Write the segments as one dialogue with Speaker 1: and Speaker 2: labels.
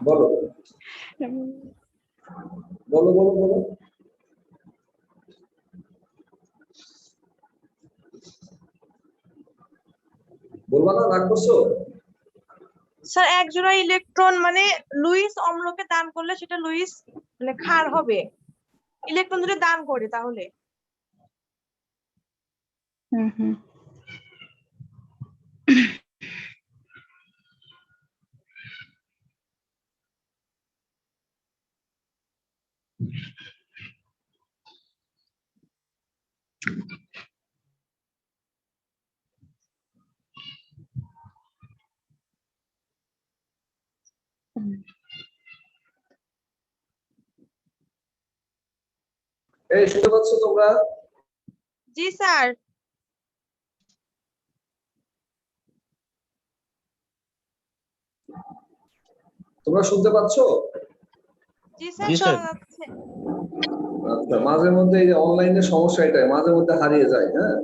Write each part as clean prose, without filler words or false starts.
Speaker 1: বলো বলো বলো বলো বলবা না, রাগ করছো?
Speaker 2: স্যার এক জোড়া ইলেকট্রন মানে লুইস অম্লকে দান করলে সেটা লুইস মানে ক্ষার হবে, ইলেকট্রন যদি দান করে তাহলে।
Speaker 3: হুম
Speaker 1: এই শুনতে পাচ্ছ তোমরা?
Speaker 2: জি স্যার।
Speaker 1: তোমরা শুনতে পাচ্ছ?
Speaker 2: জি স্যার শোনা যাচ্ছে।
Speaker 1: আচ্ছা, মাঝে মধ্যে এই যে অনলাইনের সমস্যা, এটাই মাঝে মধ্যে হারিয়ে যায়। হ্যাঁ,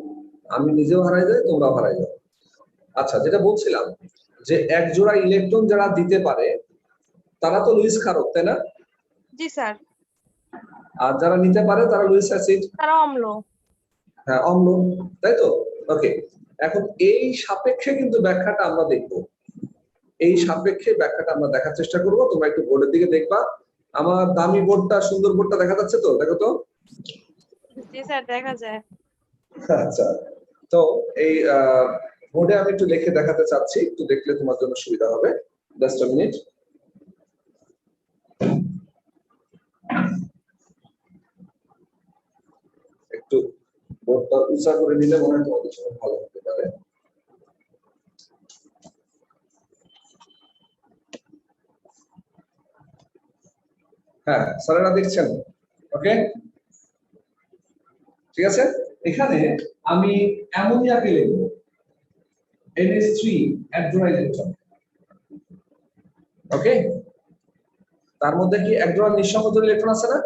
Speaker 1: আমি নিজেও হারাই যাই, তোমরাও হারাই যাও। আচ্ছা, যেটা বলছিলাম যে এক জোড়া ইলেকট্রন যারা দিতে পারে তারা তো লুইস ক্ষারক, তাই না?
Speaker 2: জি স্যার।
Speaker 1: আর যারা নিতে পারে তারা লুইস অ্যাসিড।
Speaker 2: তারা অম্ল।
Speaker 1: হ্যাঁ, অম্ল, তাই তো? ওকে, এখন এই সাপেক্ষে কিন্তু ব্যাখ্যাটা আমরা দেখব। এই সাপেক্ষে ব্যাখ্যাটা আমরা দেখার চেষ্টা করব। তোমরা একটু বোর্ডের দিকে দেখবা। আমার দামি বোর্ডটা, সুন্দর বোর্ডটা দেখা যাচ্ছে তো? দেখো তো।
Speaker 2: জি স্যার দেখা যায়।
Speaker 1: আচ্ছা, তো এই বোর্ডে আমি একটু লিখে দেখাতে চাচ্ছি, একটু দেখলে তোমার জন্য সুবিধা হবে। Just a minute. একটু বোর্ডটা উঁচা করে নিলে মনে হয় তোমাদের জন্য ভালো হতে পারে। হ্যাঁ স্যারেরা দেখছেন? ওকে, ঠিক আছে। এখানে আমি অ্যামোনিয়াকে লিখব NH3 এক জোড়া ইলেকট্রন। ওকে, তার মধ্যে কি এক জোড়া নিঃসংযোজী ইলেকট্রন আছে না?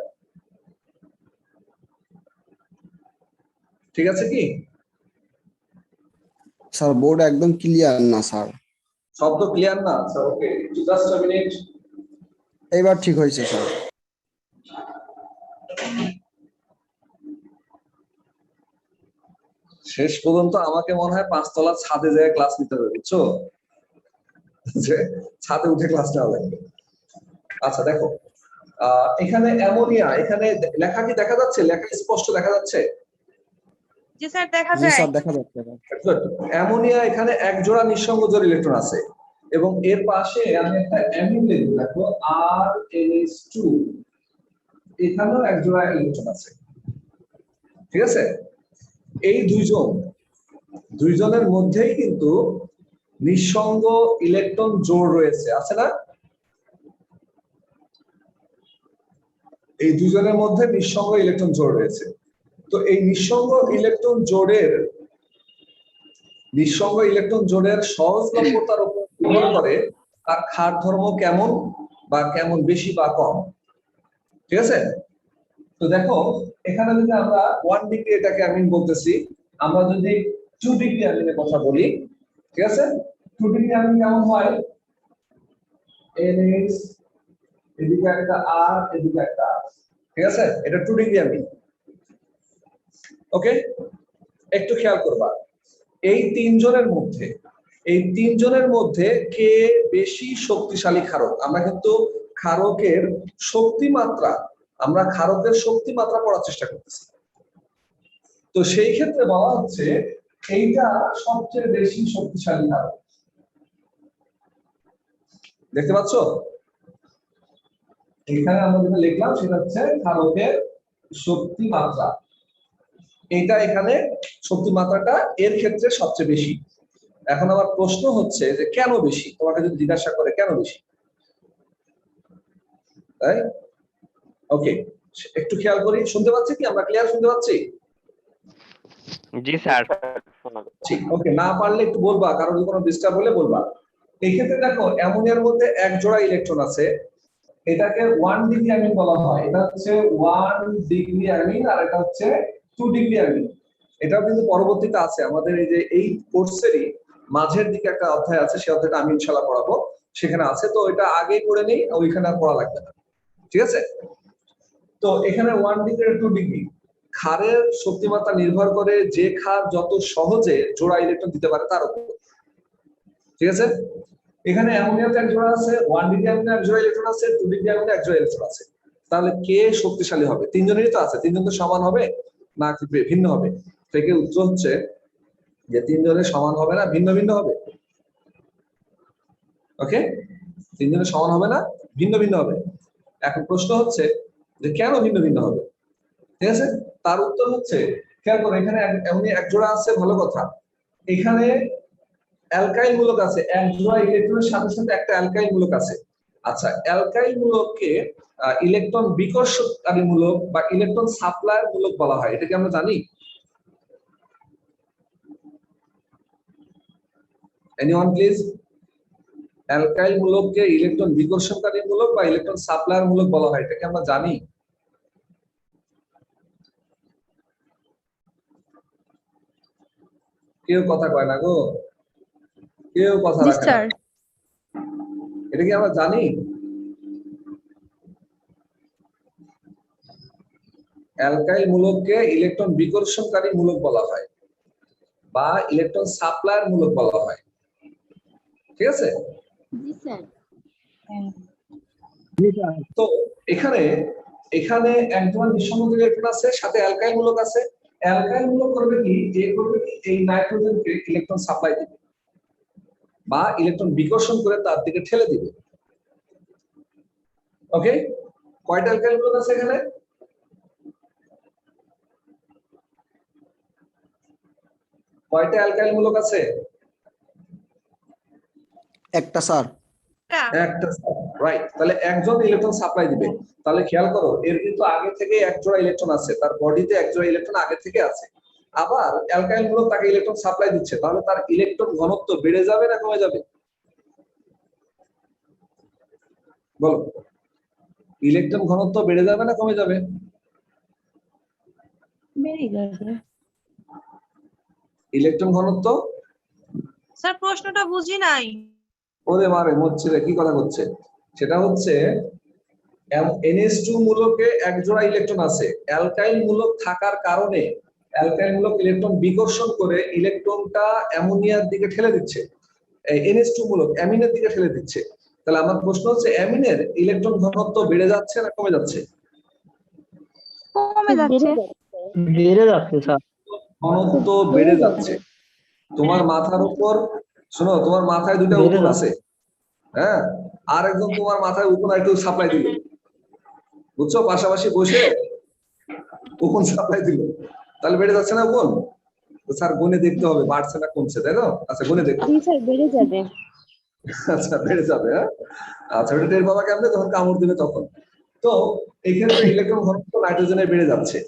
Speaker 1: ঠিক আছে কি
Speaker 4: স্যার? বোর্ড একদম ক্লিয়ার না স্যার।
Speaker 1: শব্দ ক্লিয়ার না? আচ্ছা ওকে, জাস্ট আ মিনিট।
Speaker 4: এবার ঠিক হয়েছে স্যার।
Speaker 1: শেষ পর্যন্ত আমাকে মনে হয় 5 তলা ছাদে যেয়ে ক্লাস নিতে হবে, বুঝছো? যে ছাদে উঠে ক্লাস নেওয়া লাগবে। আচ্ছা দেখো, এখানে অ্যামোনিয়া, এখানে লেখা কি দেখা যাচ্ছে? লেখা স্পষ্ট দেখা যাচ্ছে?
Speaker 2: জি স্যার দেখা
Speaker 4: জি
Speaker 2: যায়।
Speaker 4: স্যার দেখা যাচ্ছে।
Speaker 1: অ্যামোনিয়া এখানে এক জোড়া নিঃসংযোজী ইলেকট্রন আছে এবং এর পাশে আমি একটা অ্যামিন লিখব, দেখো RNH2, এখানেও এক জোড়া ইলেকট্রন আছে। ঠিক আছে, এই দুইজনের মধ্যেই কিন্তু নিঃসঙ্গ ইলেকট্রন জোড় রয়েছে, আছে না? এই দুজনের মধ্যে নিঃসঙ্গ ইলেকট্রন জোড় রয়েছে। তো এই নিঃসঙ্গ ইলেকট্রন জোড়ের সহজলভ্যতার উপর নির্ভর করে তার ক্ষার ধর্ম কেমন বা কেমন বেশি বা কম। ঠিক আছে, তো দেখো এখানে যদি আমরা 1 ডিগ্রি এটাকে অ্যামিন বলতেছি, আমরা যদি 2 ডিগ্রি অ্যামিনের কথা বলি, ঠিক আছে, 2 ডিগ্রি অ্যামিন কেমন হয়? NH, এদিকে একটা R, এদিকে একটা R। ঠিক আছে, এটা 2 ডিগ্রি অ্যামিন। ওকে, একটু খেয়াল করবা এই তিনজনের মধ্যে কে বেশি শক্তিশালী ক্ষারক। আমরা কিন্তু ক্ষারকের শক্তিমাত্রা পড়ার চেষ্টা করতেছি। তো সেই ক্ষেত্রে বলা হচ্ছে এইটা সবচেয়ে বেশি শক্তিশালী ক্ষারক। দেখতে পাচ্ছ? এখানে আমরা যেটা লিখলাম সেটা হচ্ছে ক্ষারকের শক্তিমাত্রা। এটা এখানে শক্তিমাত্রাটা এর ক্ষেত্রে সবচেয়ে বেশি। এখন আমার প্রশ্ন হচ্ছে যে কেন বেশি? তোমাকে যদি জিজ্ঞাসা করে কেন বেশি, তাই? ওকে, একটু খেয়াল করি, শুনতে পাচ্ছি কি? আমরা ক্লিয়ার শুনতে পাচ্ছি?
Speaker 5: জি স্যার।
Speaker 1: ঠিক, ওকে। না পারলে একটু বলবা, কারণ যদি কোনো ডিস্টার্ব হলে বলবা। এই ক্ষেত্রে দেখো অ্যামোনিয়ার মধ্যে এক জোড়া ইলেকট্রন আছে, এটাকে 1 ডিগ্রি অ্যামিন বলা হয়। এটা হচ্ছে 1 ডিগ্রি অ্যামিন আর এটা হচ্ছে 2 ডিগ্রি অ্যামিন। এটাও কিন্তু পরবর্তীতে আছে আমাদের এই যে এই কোর্সেরই মাঝের দিকে একটা অধ্যায় আছে, সেই অধ্যায়টা আমি ইনশাআল্লাহ পড়াবো। সেখানে আছে, তো এটা আগেই করে নেই, ওইখানে আর পড়া লাগবে না। ঠিক আছে, তো এখানে 1 ডিগ্রি আর 2 ডিগ্রি ক্ষারের শক্তিমাত্রা নির্ভর করে যে ক্ষার যত সহজে জোড়া ইলেকট্রন দিতে পারে তার উপর। ঠিক আছে, এখানে অ্যামোনিয়াতে এক জোড়া আছে, 1 ডিগ্রি অ্যামোনিয়া এক জোড়া ইলেকট্রন আছে, 2 ডিগ্রি অ্যামোনিয়া এক জোড়া ইলেকট্রন আছে। তাহলে কে শক্তিশালী হবে? তিনজনেরই তো আছে, তিনজন তো সমান হবে না কি ভিন্ন হবে? থেকে উত্তর হচ্ছে যে তিনজনের সমান হবে না, ভিন্ন ভিন্ন হবে। ওকে, তিনজনের সমান হবে না, ভিন্ন ভিন্ন হবে। এখন প্রশ্ন হচ্ছে যে কেন ভিন্ন ভিন্ন হবে? ঠিক আছে, তার উত্তর হচ্ছে, খেয়াল করো এখানে অ্যামোনিয়া এক জোড়া আছে, ভালো কথা। এখানে অ্যালকাইল মূলক আছে, এক জোড়া ইলেকট্রনের সাথে সাথে একটা অ্যালকাইল মূলক আছে। আচ্ছা, অ্যালকাইল মূলককে ইলেকট্রন বিকর্ষণকারী মূলক বা ইলেকট্রন সাপ্লায়ার মূলক বলা হয়, এটা কি আমরা জানি? Anyone please? অ্যালকাইল মূলককে ইলেকট্রন বিকর্ষণকারী মূলক বা ইলেকট্রন সাপ্লায়ার মূলক বলা হয়, এটা কি আমরা জানি? কেউ কথা কয় না গো, কেউ কথা
Speaker 2: জি
Speaker 1: রাখে না।
Speaker 2: স্যার।
Speaker 1: এটা কি আমরা জানি? অ্যালকাইল মূলককে ইলেকট্রন বিকর্ষণকারী মূলক বলা হয় বা ইলেকট্রন সাপ্লায়ার মূলক বলা হয়। ঠিক আছে,
Speaker 3: জি স্যার।
Speaker 1: তো এখানে এখানে একজন নিঃসংযোজী ইলেকট্রন আছে, সাথে অ্যালকাইল মূলক আছে। অ্যালকাইল মূলক করবে কি, যে করবে কি, এই নাইট্রোজেনকে ইলেকট্রন সাপ্লাই দিবে বা ইলেকট্রন বিকর্ষণ করে তার দিকে ঠেলে দিবে। ওকে, কয়টা অ্যালকাইল মূলক আছে এখানে? কয়টা অ্যালকাইল মূলক আছে?
Speaker 4: একটা স্যার।
Speaker 1: একটা, রাইট। তাহলে একজন ইলেকট্রন সাপ্লাই দিবে। তাহলে খেয়াল করো, এর কিন্তু আগে থেকে এক জোড়া ইলেকট্রন আছে, তার বডিতে এক জোড়া ইলেকট্রন আগে থেকে আছে। আবার অ্যালকাইল মূলক তাকে ইলেকট্রন সাপ্লাই দিচ্ছে, তাহলে তার ইলেকট্রন ঘনত্ব বেড়ে যাবে না কমে যাবে? বলো, ইলেকট্রন ঘনত্ব বেড়ে যাবে না কমে যাবে?
Speaker 3: বেড়ে যাবে।
Speaker 1: ইলেকট্রন ঘনত্ব।
Speaker 2: স্যার প্রশ্নটা বুঝি নাই।
Speaker 1: ওরে মারে মরছে রে, কি কথা করছে? সেটা হচ্ছে NH2 মূলকে এক জোড়া ইলেকট্রন আছে, অ্যালকাইল মূলক থাকার কারণে অ্যালকাইল মূলক ইলেকট্রন বিকর্ষণ করে ইলেকট্রনটা অ্যামোনিয়ার দিকে ঠেলে দিচ্ছে, NH2 মূলক অ্যামিনের দিকে ঠেলে দিচ্ছে। তাহলে আমার প্রশ্ন হচ্ছে, অ্যামিনের ইলেকট্রন ঘনত্ব বেড়ে যাচ্ছে না কমে যাচ্ছে?
Speaker 2: কমে যাচ্ছে।
Speaker 6: বেড়ে যাচ্ছে স্যার।
Speaker 1: ঘনত্ব বেড়ে যাচ্ছে। তোমার মাথার উপর, শোনো, তোমার মাথায় দুটা
Speaker 6: বেড়ে
Speaker 1: উকুন
Speaker 6: যাচ্ছে।
Speaker 1: আছে, হ্যাঁ, আর একজন তোমার মাথায় উকুন একটু সাপ্লাই দিল, বুঝছো, পাশাপাশি বসে উকুন সাপ্লাই দিল, তাহলে বেড়ে যাচ্ছে না উকুন? তো স্যার গুনে দেখতে হবে বাড়ছে না কমছে, তাই না? আচ্ছা গুনে দেখো।
Speaker 3: জি স্যার, বেড়ে যাবে।
Speaker 1: আচ্ছা বেড়ে যাবে, হ্যাঁ। আচ্ছা, ওটা টের পাবা কেমনে? যখন কামড় দিবে তখন। তো এই ক্ষেত্রে ইলেকট্রন ঘনত্ব নাইট্রোজেনের বেড়ে যাচ্ছে,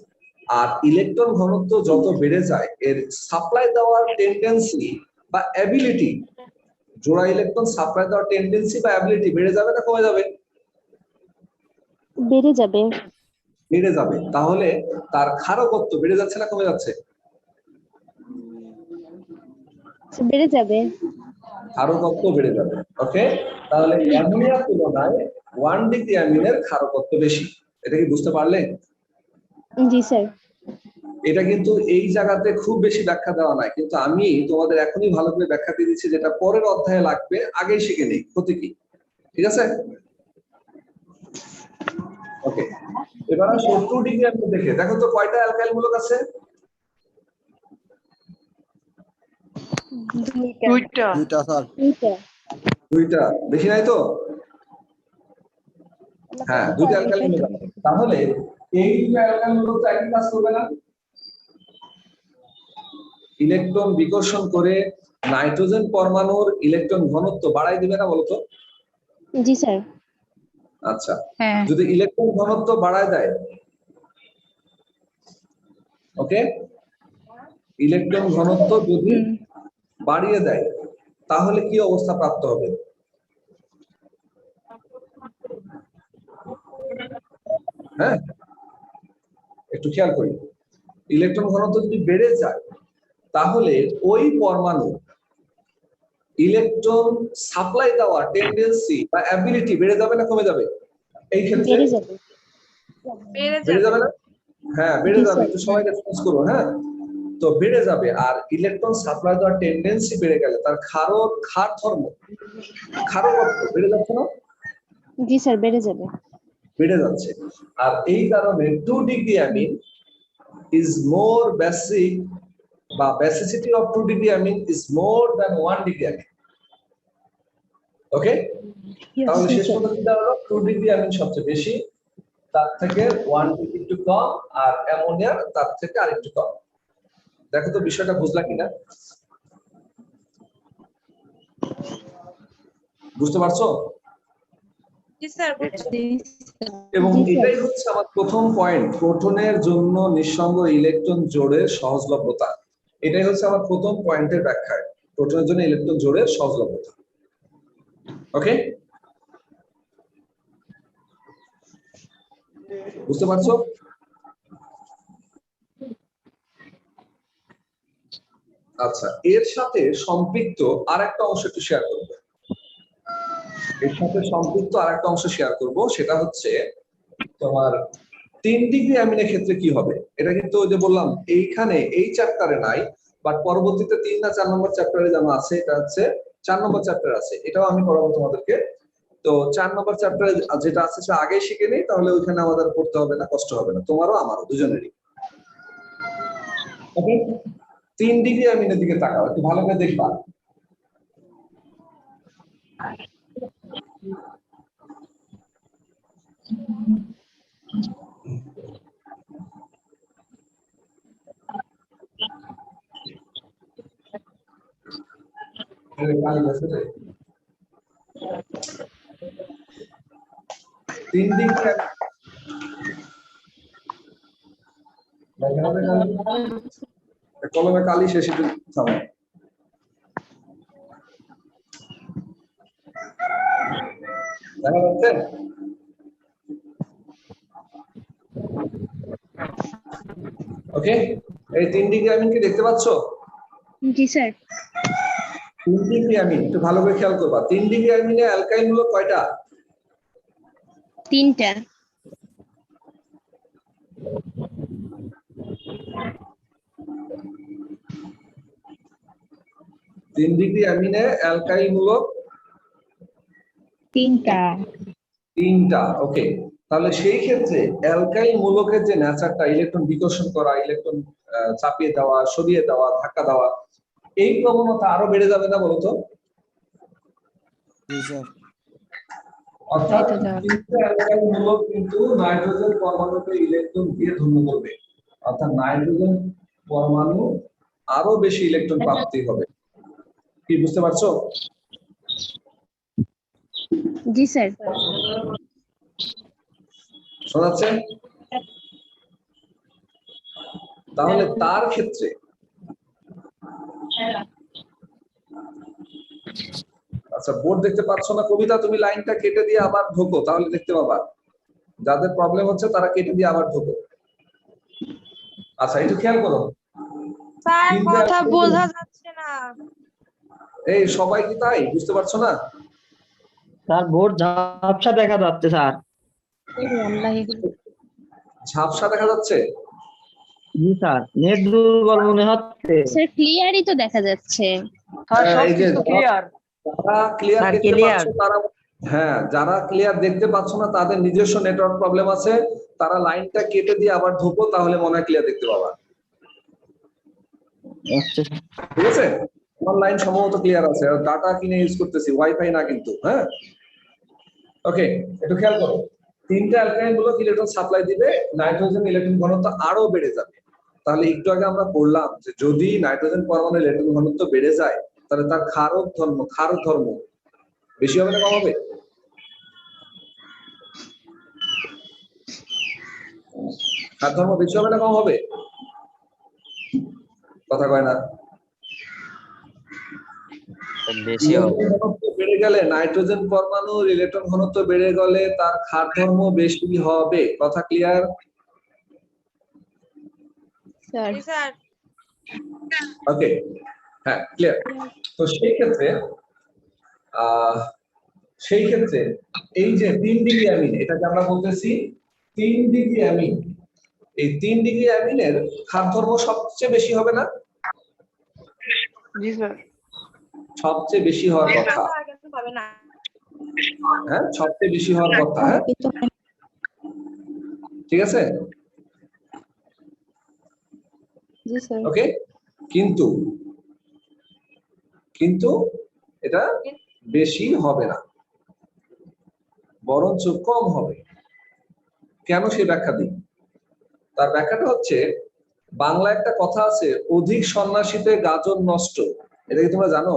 Speaker 1: আর ইলেকট্রন ঘনত্ব যত বেড়ে যায় এর সাপ্লাই দেওয়ার টেন্ডেন্সি বা অ্যাবিলিটি, জোড়া ইলেকট্রন সাপ্লাই দেওয়ার টেন্ডেন্সি বা অ্যাবিলিটি বেড়ে যাবে না কমে যাবে?
Speaker 3: বেড়ে যাবে।
Speaker 1: বেড়ে যাবে। তাহলে তার ক্ষারকত্ব বেড়ে যাচ্ছে না কমে যাচ্ছে?
Speaker 3: বেড়ে যাবে।
Speaker 1: ক্ষারকত্ব বেড়ে যাবে। ওকে, তাহলে অ্যামোনিয়ার তুলনায় 1 ডিগ্রি অ্যামিনের ক্ষারকত্ব বেশি। এটা কি বুঝতে পারলে?
Speaker 3: জি স্যার।
Speaker 1: এটা কিন্তু এই জায়গাতে খুব বেশি ব্যাখ্যা দেওয়া নাই, কিন্তু আমি তোমাদের এখনই ভালো করে ব্যাখ্যা দিয়ে দিচ্ছি, যেটা পরের অধ্যায়ে লাগবে, আগেই শিখে নেই, ক্ষতি কি? ঠিক আছে, ওকে। এবার 70 ডিগ্রি অ্যামিন দেখে দেখো তো কয়টা অ্যালকাইল মূলক আছে?
Speaker 2: দুইটা।
Speaker 4: দুইটা স্যার।
Speaker 3: দুইটা।
Speaker 1: দুইটা, বেশি নাই তো? হ্যাঁ, দুইটা অ্যালকাইল মূলক আছে। তাহলে এই দুইটা অ্যালকাইল মূলক তো একই কাজ করবে না? ইলেকট্রন বিকর্ষণ করে নাইট্রোজেন পরমাণুর ইলেকট্রন ঘনত্ব বাড়াই দিবে না বলতো?
Speaker 3: জি স্যার।
Speaker 1: আচ্ছা,
Speaker 2: হ্যাঁ।
Speaker 1: যদি ইলেকট্রন ঘনত্ব বাড়ায় দেয়, ওকে, ইলেকট্রন ঘনত্ব যদি বাড়িয়ে দেয়, তাহলে কি অবস্থা প্রাপ্ত হবে? হ্যাঁ, একটু খেয়াল করি, ইলেকট্রন ঘনত্ব যদি বেড়ে যায়, তাহলে ওই পরমাণু ইলেকট্রন সাপ্লাই দেওয়ার টেন্ডেন্সি বা অ্যাবিলিটি বেড়ে যাবে না কমে যাবে এই ক্ষেত্রে?
Speaker 3: বেড়ে যাবে।
Speaker 2: বেড়ে
Speaker 1: বেড়ে যাবে
Speaker 2: যাবে।
Speaker 1: না? হ্যাঁ বেড়ে
Speaker 3: জি,
Speaker 1: যাবে,
Speaker 3: স্যার।
Speaker 1: একটু সবাই রেসপন্স করো। হ্যাঁ, তো বেড়ে যাবে। আর ইলেকট্রন সাপ্লাই দেওয়ার টেন্ডেন্সি বেড়ে গেলে তার ক্ষার ধর্ম, ক্ষারকত্ব বেড়ে যাচ্ছে না?
Speaker 3: জি স্যার, বেড়ে যাবে।
Speaker 1: বেড়ে যাচ্ছে। আর এই কারণে 2 degree amine is more basic, বা basicity of 2 degree amine is more than 1 degree amine. Okay, তাহলে
Speaker 3: জি
Speaker 1: শেষ
Speaker 3: স্যার।
Speaker 1: পর্যন্ত কি দাঁড়ালো? 2 ডিগ্রি অ্যামিন সবচেয়ে বেশি, তার থেকে 1 ডিগ্রি একটু কম, আর অ্যামোনিয়ার তার থেকে আরেকটু কম। দেখো তো বিষয়টা বুঝলা কিনা, বুঝতে পারছো?
Speaker 2: জি স্যার, বুঝছি।
Speaker 1: এবং
Speaker 3: জি, স্যার।
Speaker 1: এটাই হচ্ছে আমার প্রথম পয়েন্ট, প্রোটনের জন্য নিঃসঙ্গ ইলেকট্রন জোড়ের সহজলভ্যতা। এটাই হচ্ছে আমার প্রথম পয়েন্টের ব্যাখ্যা, প্রোটনের জন্য ইলেকট্রন জোড়ের সহজলভ্যতা। ওকে, বুঝতে পারছো? আচ্ছা, এর সাথে সম্পৃক্ত আরেকটা অংশ একটু শেয়ার করবো। এর সাথে সম্পৃক্ত আরেকটা অংশ শেয়ার করব, সেটা হচ্ছে তোমার 3 ডিগ্রি অ্যামিনের ক্ষেত্রে কি হবে। এটা কিন্তু ওই যে বললাম এইখানে এই চ্যাপ্টারে নাই, বাট পরবর্তীতে 3 না 4 নম্বর চ্যাপ্টারে যেমন আছে, এটা হচ্ছে 4 নম্বর চ্যাপ্টার আছে, এটাও আমি পড়াবো তোমাদেরকে। তো 4 নম্বর চ্যাপ্টারে যেটা আছে সেটা আগে শিখে নেই, তাহলে ওইখানে আমাদের পড়তে হবে না, কষ্ট হবে না, তোমারও আমারও দুজনেরই। ওকে, 3 ডিগ্রি অ্যামিনের দিকে তাকাও, একটু ভালো করে দেখবা। কালি গেছে রে। 3 ডিগ্রি কলমে কালি শেষ, একটু থামো। দেখা যাচ্ছে? ওকে, এই 3 ডিগ্রি অ্যামিন কি দেখতে পাচ্ছ?
Speaker 3: জি স্যার।
Speaker 1: 3 ডিগ্রি অ্যামিন একটু ভালো করে খেয়াল করবা। 3 ডিগ্রি অ্যামিনে অ্যালকাইল মূলক কয়টা?
Speaker 3: 3টা।
Speaker 1: 3 ডিগ্রি অ্যামিনে অ্যালকাইল মূলক
Speaker 3: 3টা।
Speaker 1: 3টা। ওকে, তাহলে সেই ক্ষেত্রে অ্যালকাইল মূলকের যে নেচারটা, ইলেকট্রন বিকর্ষণ করা, ইলেকট্রন চাপিয়ে দেওয়া, সরিয়ে দেওয়া, ধাক্কা দেওয়া, এই প্রবণতা আরো বেড়ে যাবে না বলতো?
Speaker 4: জি স্যার।
Speaker 1: অর্থাৎ তিনটা অ্যালকাইল মূলক কিন্তু নাইট্রোজেন পরমাণুকে ইলেকট্রন দিয়ে ধন্য করবে, অর্থাৎ নাইট্রোজেন পরমাণু আরো বেশি ইলেকট্রন প্রাপ্তি হবে। কি বুঝতে পারছো?
Speaker 3: জি স্যার।
Speaker 1: শোনা যাচ্ছে? তাহলে তার ক্ষেত্রে আচ্ছা, বোর্ড দেখতে পাচ্ছ না? কবিতা, তুমি লাইনটা কেটে দিয়ে আবার ঢোকো, তাহলে দেখতে পাবা। যাদের প্রবলেম হচ্ছে তারা কেটে দিয়ে আবার ঢোকো। আচ্ছা, একটু খেয়াল করো।
Speaker 2: স্যার, কথা বোঝা যাচ্ছে না।
Speaker 1: এই সবাই কি তাই বুঝতে পারছো না?
Speaker 6: স্যার বোর্ড ঝাপসা দেখা যাচ্ছে স্যার।
Speaker 1: ঝাপসা দেখা যাচ্ছে?
Speaker 6: জি স্যার, নেট দুর্বল মনে হচ্ছে।
Speaker 3: স্যার ক্লিয়ারই তো দেখা যাচ্ছে।
Speaker 1: এই যে ক্লিয়ার, যারা ক্লিয়ার
Speaker 6: স্যার,
Speaker 1: দেখতে
Speaker 6: clear।
Speaker 1: পাচ্ছ তারা, হ্যাঁ, যারা ক্লিয়ার দেখতে পাচ্ছ না তাদের নিজস্ব নেটওয়ার্ক প্রবলেম আছে, তারা লাইনটা কেটে দিয়ে আবার ঢোকো, তাহলে মনে হয় ক্লিয়ার দেখতে পাবা।
Speaker 6: আচ্ছা
Speaker 1: ঠিক আছে, আমার লাইন সম্ভবত ক্লিয়ার আছে, আর ডাটা কিনে ইউজ করতেছি, ওয়াইফাই না কিন্তু। হ্যাঁ, ওকে, একটু খেয়াল করো। 3টা অ্যালকাইল মূলক ইলেকট্রন সাপ্লাই দিবে, নাইট্রোজেন ইলেকট্রন ঘনত্ব আরো বেড়ে যাবে। তাহলে একটু আগে আমরা বললাম যে যদি নাইট্রোজেন পরমাণুর ইলেকট্রন ঘনত্ব বেড়ে যায়, তাহলে তার ক্ষারক ধর্ম বেশি হবে না কম হবে? ক্ষার ধর্ম বেশি হবে না কম হবে? কথা কয় না।
Speaker 5: বেশি হবে।
Speaker 1: ঘনত্ব বেড়ে গেলে, নাইট্রোজেন পরমাণুর ইলেকট্রন ঘনত্ব বেড়ে গেলে তার ক্ষার ধর্ম বেশি হবে। কথা ক্লিয়ার?
Speaker 3: স্যার।
Speaker 2: জি স্যার।
Speaker 1: ওকে, হ্যাঁ ক্লিয়ার। তো সেই ক্ষেত্রে সেই ক্ষেত্রে এই যে 3 ডিগ্রি অ্যামিন, এটাকে আমরা বলতেছি 3 ডিগ্রি অ্যামিন। এই 3 ডিগ্রি অ্যামিনের ক্ষার ধর্ম সবচেয়ে বেশি হবে না?
Speaker 2: জি স্যার।
Speaker 1: সবচেয়ে বেশি হওয়ার কথা।
Speaker 2: হবে না।
Speaker 1: হ্যাঁ, সবচেয়ে বেশি হওয়ার কথা। হ্যাঁ, ঠিক আছে,
Speaker 3: জি স্যার।
Speaker 1: ওকে। কিন্তু কিন্তু এটা বেশি হবে না, বরঞ্চ কম হবে। কেন সে ব্যাখ্যা দিই। তার ব্যাখ্যাটা হচ্ছে, বাংলা একটা কথা আছে, অধিক সন্ন্যাসীতে গাজন নষ্ট। এটা কি তোমরা জানো?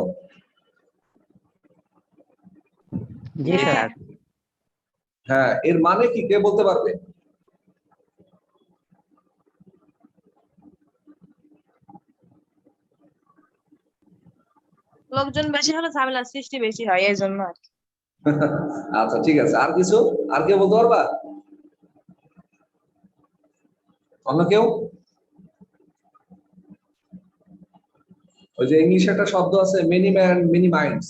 Speaker 6: জি স্যার।
Speaker 1: হ্যাঁ, এর মানে কি কে বলতে পারবে?
Speaker 2: লোকজন বেশি হলে ঝামেলার সৃষ্টি বেশি হয়, এই জন্য আর কি।
Speaker 1: আচ্ছা ঠিক আছে, আর কিছু আর কেউ বলতে পারবা? অন্য কেউ? ওই যে ইংলিশে একটা শব্দ আছে, মেনি ম্যান মেনি মাইন্ডস।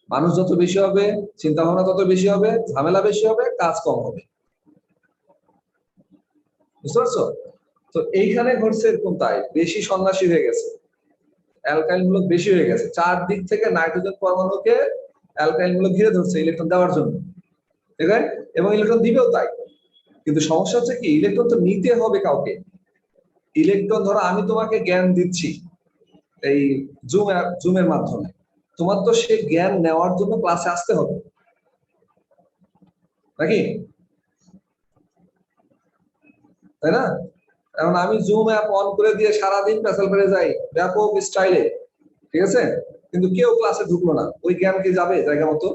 Speaker 1: মানুষ যত বেশি হবে, চিন্তা ভাবনা তত বেশি হবে, ঝামেলা বেশি হবে, কাজ কম হবে। বুঝতে পারছো? তো এইখানে ঘটছে এরকম, তাই বেশি সন্ন্যাসী হয়ে গেছে, অ্যালকাইল মূলক বেশি হয়ে গেছে, চারদিক থেকে নাইট্রোজেন পরমাণুকে অ্যালকাইল মূলক ঘিরে ধরছে ইলেকট্রন দেওয়ার জন্য, ঠিক আছে? এবং ইলেকট্রন দিবেও তাই। কিন্তু সমস্যা হচ্ছে কি, ইলেকট্রন তো নিতে হবে কাউকে। ইলেকট্রন, ধরো আমি তোমাকে জ্ঞান দিচ্ছি এই জুমের মাধ্যমে, তোমার তো সে জ্ঞান নেওয়ার জন্য ক্লাসে আসতে হবে নাকি, তাই না? এখন আমি জুম অ্যাপ অন করে দিয়ে সারাদিন পেছাল করে যাই ব্যাপক স্টাইলে, ঠিক আছে, কিন্তু কেউ ক্লাসে ঢুকলো না, ওই জ্ঞান কি যাবে জায়গা মতো?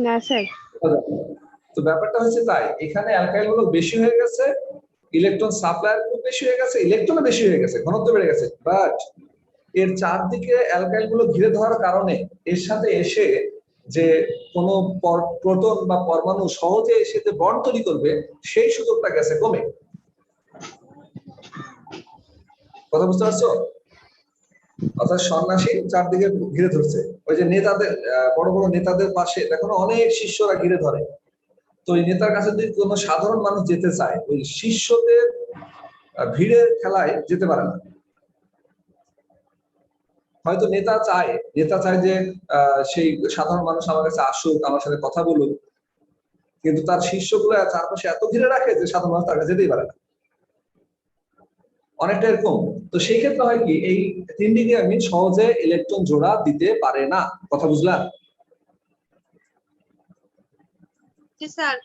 Speaker 3: না স্যার।
Speaker 1: তো ব্যাপারটা হচ্ছে তাই, এখানে অ্যালকাইল গুলো বেশি হয়ে গেছে, ইলেকট্রন সাপ্লায়ার গুলো বেশি হয়ে গেছে, ইলেকট্রনও বেশি হয়ে গেছে, ঘনত্ব বেড়ে গেছে, বাট এর চারদিকে অ্যালকাইল গুলো ঘিরে ধরার কারণে এর সাথে এসে যে কোনো প্রোটন বা পরমাণু সহজে এসে যে বন্ড তৈরি করবে, সেই সুযোগটা গেছে কমে। কথা বুঝতে পারছো? অর্থাৎ সন্ন্যাসী চারদিকে ঘিরে ধরছে। ওই যে নেতাদের, বড় বড় নেতাদের পাশে দেখো অনেক শিষ্যরা ঘিরে ধরে। তো ওই নেতার কাছে যদি কোনো সাধারণ মানুষ যেতে চায়, ওই শিষ্যদের ভিড়ের খেলায় যেতে পারে না। হয়তো নেতা চায় যে সেই সাধারণ মানুষ আমার কাছে আসুক, আমার সাথে কথা বলুক, কিন্তু তার শিষ্যগুলো চারপাশে এত ঘিরে রাখে যে সাধারণ মানুষ তার কাছে যেতেই পারে না। অনেকটা এরকম। তো সেই ক্ষেত্রে হয় কি, এই 3 ডিগ্রি অ্যামিন সহজে ইলেকট্রন জোড়া দিতে পারে না। কথা বুঝলাম?
Speaker 2: জি স্যার।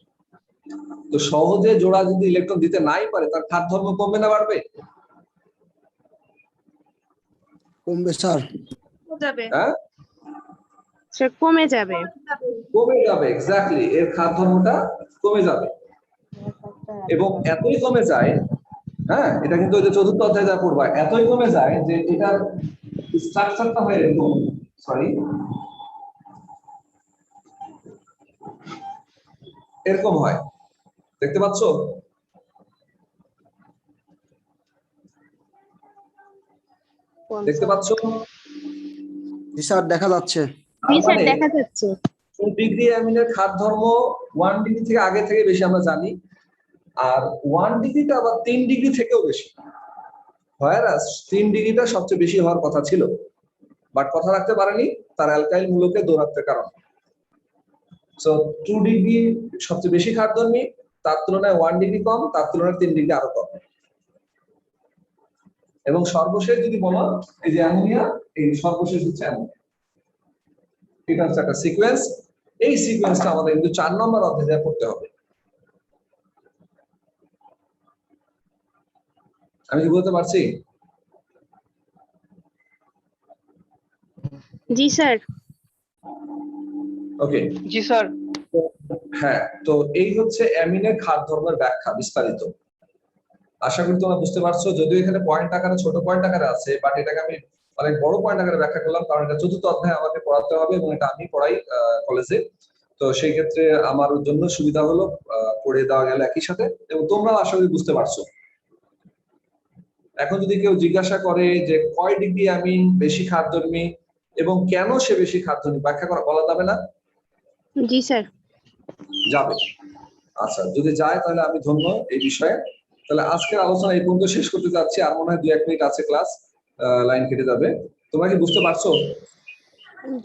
Speaker 1: তো সহজে জোড়া যদি ইলেকট্রন দিতে নাই পারে, তার ক্ষার ধর্ম কমবে না বাড়বে?
Speaker 4: কমবে স্যার।
Speaker 2: যাবে।
Speaker 1: হ্যাঁ,
Speaker 3: স্যার কমে যাবে।
Speaker 1: কমে যাবে, এক্স্যাক্টলি, এর ক্ষার ধর্মটা কমে যাবে। এবং এতই কমে যায়, হ্যাঁ, এটা কিন্তু ওই যে 4র্থ অধ্যায়ে যা পড়বা, এতই কমে যায় যে এটার স্ট্রাকচারটা হয় এরকম, সরি, এরকম হয়, দেখতে পাচ্ছ? দেখতে পাচ্ছ?
Speaker 4: জি স্যার, দেখা যাচ্ছে।
Speaker 3: জি স্যার,
Speaker 1: মানে
Speaker 3: দেখা যাচ্ছে।
Speaker 1: 2 ডিগ্রি অ্যামিনের ক্ষার ধর্ম 1 ডিগ্রি থেকে আগে থেকে বেশি আমরা জানি, আর 1 ডিগ্রিটা আবার 3 ডিগ্রি থেকেও বেশি। হোয়ারাস 3 ডিগ্রিটা সবচেয়ে বেশি হওয়ার কথা ছিল, বাট কথা রাখতে পারেনি তার অ্যালকাইল মূলকে দৌরাত্মের কারণে। সো 2 ডিগ্রি সবচেয়ে বেশি ক্ষারধর্মী, তার তুলনায় 1 ডিগ্রি কম, তার তুলনায় 3 ডিগ্রি আরো কম। এবং সর্বশেষ যদি বলো, এই যে অ্যামোনিয়া, এই সর্বশেষ হচ্ছে অ্যামোনিয়া। এটা হচ্ছে একটা সিকোয়েন্স। এই সিকোয়েন্সটা আমাদের কিন্তু 4 নম্বর অধ্যায়ে পড়তে হবে। আমি কি বলতে পারছি?
Speaker 3: জি স্যার।
Speaker 1: ওকে,
Speaker 6: জি স্যার।
Speaker 1: হ্যাঁ, তো এই হচ্ছে অ্যামিনের ক্ষার ধর্মের ব্যাখ্যা বিস্তারিত। আশা করি তোমরা বুঝতে পারছো, যদিও এখানে পয়েন্ট আকারে ছোট পয়েন্ট আকারে আছে, বাট এটাকে আমি অনেক বড় পয়েন্ট আকারে ব্যাখ্যা করলাম, কারণ এটা 4র্থ অধ্যায়ে আমাকে পড়াতে হবে এবং এটা আমি পড়াই কলেজে। তো সেই ক্ষেত্রে আমার জন্য সুবিধা হলো পড়ে দেওয়া গেল একই সাথে, এবং তোমরাও আশা করি বুঝতে পারছো। এখন যদি কেউ জিজ্ঞাসা করে যে কয় ডিগ্রি অ্যামিন বেশি ক্ষারধর্মী, এবং কেন সে বেশি খাদ্যহীন ব্যাখ্যা করা বলা যাবে না?
Speaker 3: জি স্যার।
Speaker 1: যাবে। আচ্ছা, যদি যায় তাহলে আমি ধন্য এই বিষয়ে। তাহলে আজকের আলোচনা এই পর্যন্ত শেষ করতে যাচ্ছি। আর মনে হয় 2-1 মিনিট আছে ক্লাস, লাইন কেটে যাবে। তোমরা কি বুঝতে পারছো?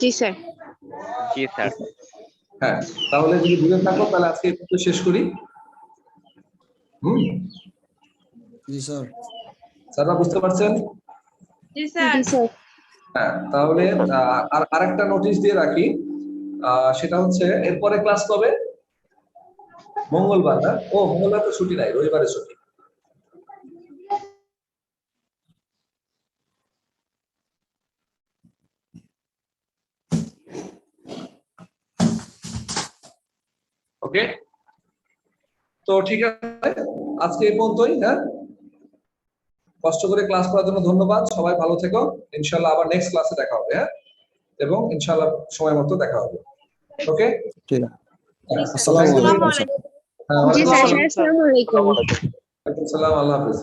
Speaker 3: জি স্যার।
Speaker 5: জি স্যার।
Speaker 1: হ্যাঁ, তাহলে যদি বুঝে থাকো তাহলে আজকে এই পর্যন্ত শেষ করি।
Speaker 4: জি স্যার।
Speaker 1: স্যাররা বুঝতে পারছেন?
Speaker 2: জি স্যার।
Speaker 3: জি স্যার।
Speaker 1: হ্যাঁ, তাহলে আর আরেকটা নোটিশ দিয়ে রাখি, সেটা হচ্ছে এরপরে ক্লাস কবে? মঙ্গলবার না? ও মঙ্গলবার তো ছুটি নাই, রবিবারে ছুটি। ওকে, তো ঠিক আছে, আজকে এই পর্যন্তই। হ্যাঁ, কষ্ট করে ক্লাস করার জন্য ধন্যবাদ। সবাই ভালো থেকো। ইনশাআল্লাহ আবার নেক্সট ক্লাসে দেখা হবে। হ্যাঁ, এবং ইনশাআল্লাহ সময় মতো দেখা হবে। ওকে,
Speaker 4: ঠিক আছে।
Speaker 1: হ্যাঁ,
Speaker 4: আসসালামু
Speaker 2: আসসালামু
Speaker 4: আলাইকুম।
Speaker 2: আলাইকুম।
Speaker 1: হ্যাঁ,
Speaker 3: জি
Speaker 1: ওয়ালাইকুম
Speaker 3: স্যার।
Speaker 1: আসসালাম।
Speaker 3: আসসালামু আলাইকুম।
Speaker 1: ওয়ালাইকুম আসসালাম, আল্লাহ হাফেজ।